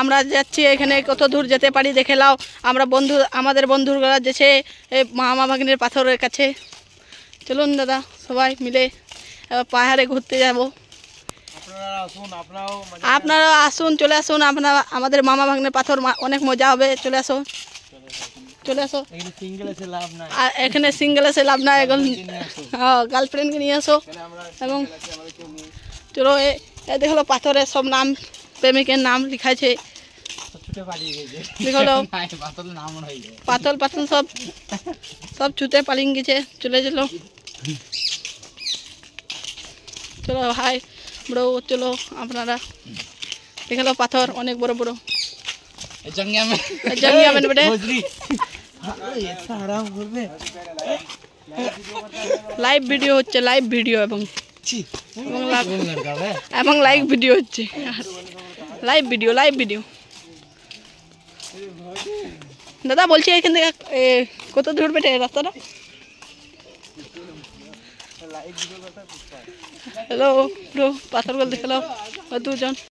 আমরা যাচ্ছি এখানে কত দূর যেতে পারি দেখে নাও। আমাদের বন্ধুরা যেছে মামা ভাগ্নের পাথরের কাছে। চলুন দাদা সবাই মিলে পাহাড়ে ঘুরতে যাব। আপনারা আসুন, চলে আসুন। আমাদের মামা ভাগ্নের পাথর অনেক মজা হবে। চলে আসো। আর এখানে সিঙ্গেল এসে লাভ নাই, এখন গার্লফ্রেন্ডকে নিয়ে আসো। এবং চলো দেখলো পাথরের সব নাম, প্রেমিকের নাম লিখাছে। দেখলো পাথর সব ছুটে পালিয়ে গেছে। চলে চলো হাই ব্রো, চলো আপনারা দেখলো পাথর অনেক বড় বড়। লাইভ ভিডিও হচ্ছে, লাইভ ভিডিও এবং লাইভ ভিডিও হচ্ছে, লাইভ ভিডিও। দাদা বলছি এখান থেকে কত দূর বেটে রাস্তাটা? হ্যালো ব্রো, পাথরগুলো দেখে নাও দুজন।